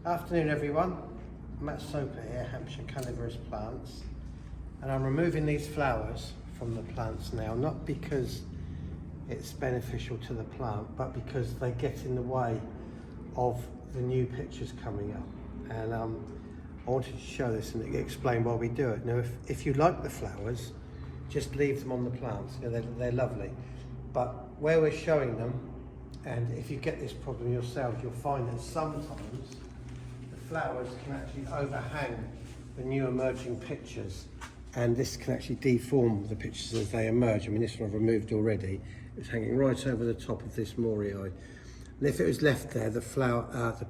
Afternoon everyone, Matt Soper here, Hampshire Carnivorous Plants, and I'm removing these flowers from the plants now, not because it's beneficial to the plant, but because they get in the way of the new pictures coming up. And I wanted to show this and explain why we do it. Now if you like the flowers, just leave them on the plants, you know, they're lovely, but where we're showing them, and if you get this problem yourself, you'll find that sometimes flowers can actually overhang the new emerging pictures, and this can actually deform the pictures as they emerge. I mean, this one I've removed already. It's hanging right over the top of this morii. And if it was left there, the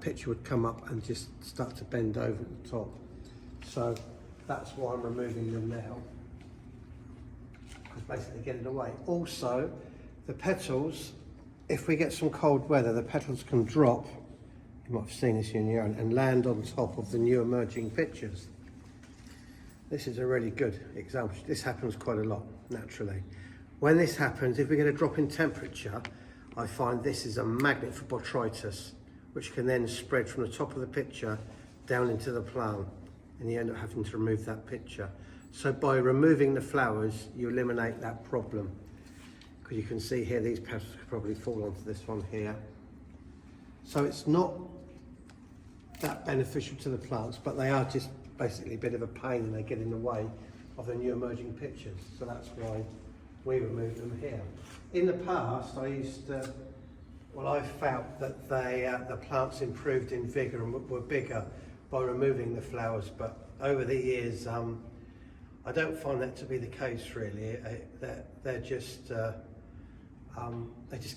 picture would come up and just start to bend over at the top. So that's why I'm removing them now, because basically getting away. Also, the petals, if we get some cold weather, the petals can drop. You might have seen this in your own, and land on top of the new emerging pictures. This is a really good example. This happens quite a lot naturally. When this happens, if we get a drop in temperature, I find this is a magnet for botrytis, which can then spread from the top of the picture down into the plant, and you end up having to remove that picture. So by removing the flowers, you eliminate that problem. Because you can see here, these petals could probably fall onto this one here. So it's not that beneficial to the plants, but they are just basically a bit of a pain and they get in the way of the new emerging pictures. So that's why we remove them here. In the past, I felt that the plants improved in vigour and were bigger by removing the flowers, but over the years, I don't find that to be the case really. They just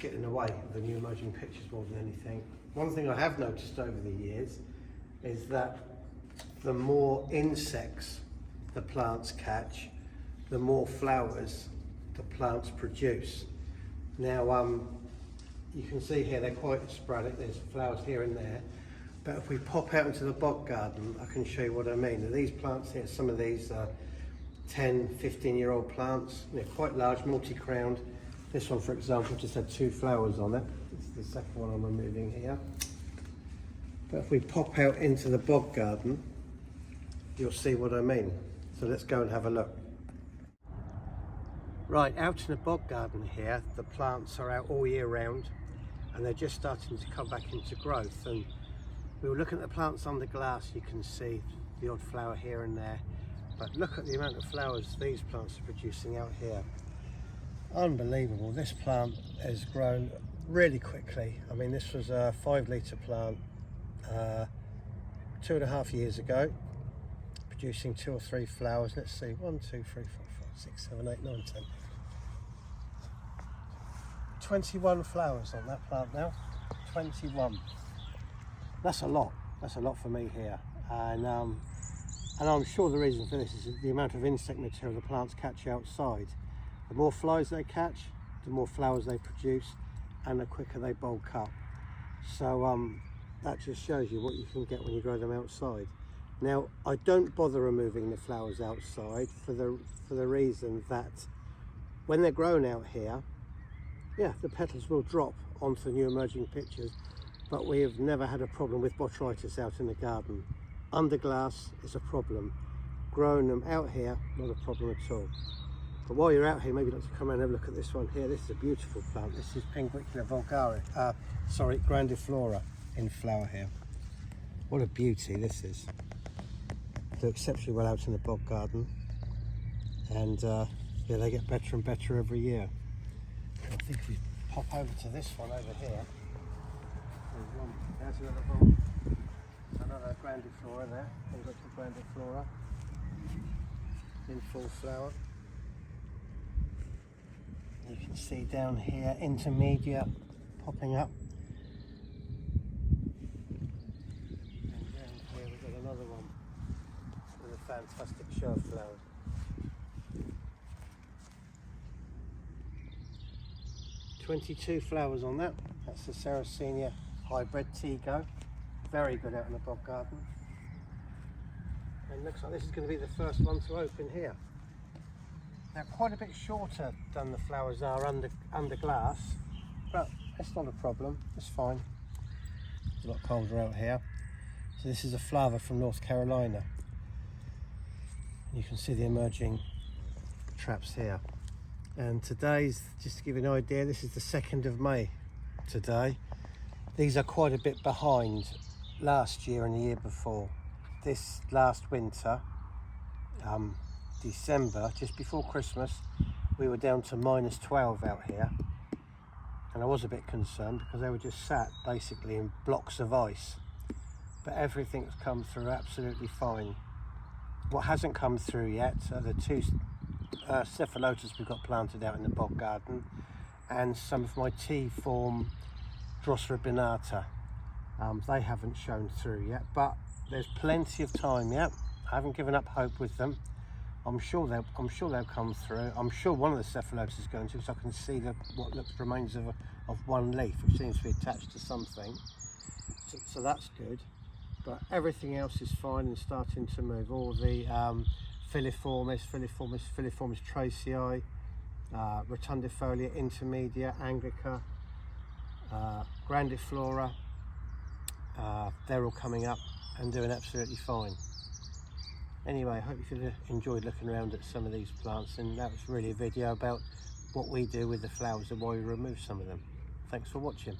get in the way of the new emerging pictures more than anything. One thing I have noticed over the years is that the more insects the plants catch, the more flowers the plants produce. Now, you can see here they're quite sporadic, there's flowers here and there, but if we pop out into the bog garden, I can show you what I mean. Now, these plants here, some of these are 10, 15-year-old plants, they're quite large, multi-crowned. This one, for example, just had 2 flowers on it. This is the second one I'm removing here. But if we pop out into the bog garden, you'll see what I mean. So let's go and have a look. Right, out in the bog garden here, the plants are out all year round and they're just starting to come back into growth. And we were looking at the plants under glass, you can see the odd flower here and there. But look at the amount of flowers these plants are producing out here. Unbelievable. This plant has grown really quickly. I mean, this was a 5-litre plant 2.5 years ago, producing 2 or 3 flowers. Let's see, 1, 2, 3, 4, 5, 6, 7, 8, 9, 10. 21 flowers on that plant now. 21. That's a lot. That's a lot for me here. And I'm sure the reason for this is the amount of insect material the plants catch outside. The more flies they catch, the more flowers they produce, and the quicker they bulk up. So that just shows you what you can get when you grow them outside. Now, I don't bother removing the flowers outside for the reason that when they're grown out here, yeah, the petals will drop onto the new emerging pictures, but we have never had a problem with botrytis out in the garden. Under glass is a problem. Growing them out here, not a problem at all. But while you're out here, maybe you'd like to come around and have a look at this one here. This is a beautiful plant. This is Pinguicula grandiflora in flower here. What a beauty this is. They do exceptionally well out in the bog garden. And yeah, they get better and better every year. I think if we pop over to this one over here, there's another grandiflora there. Pinguicula grandiflora in full flower. You can see down here, intermedia popping up. And down here we've got another one with a fantastic show of flowers. "22 flowers on that. That's the Sarracenia hybrid Tego. Very good out in the bog garden. And looks like this is going to be the first one to open here. They're quite a bit shorter than the flowers are under glass, but that's not a problem, it's fine. It's a lot colder out here. So this is a flower from North Carolina. You can see the emerging traps here. And today's, just to give you an idea, this is the 2nd of May today. These are quite a bit behind last year and the year before. This last winter, December, just before Christmas, we were down to -12 out here. And I was a bit concerned because they were just sat basically in blocks of ice. But everything's come through absolutely fine. What hasn't come through yet are the 2 cephalotus we've got planted out in the bog garden, and some of my T-form Drosera binata. They haven't shown through yet, but there's plenty of time yet. I haven't given up hope with them. I'm sure they'll come through. I'm sure one of the cephalotus is going to, because I can see what remains of one leaf, which seems to be attached to something. So that's good. But everything else is fine and starting to move. All the filiformis tracei, rotundifolia intermedia, anglica, grandiflora, they're all coming up and doing absolutely fine. Anyway, I hope you've enjoyed looking around at some of these plants, and that was really a video about what we do with the flowers and why we remove some of them. Thanks for watching.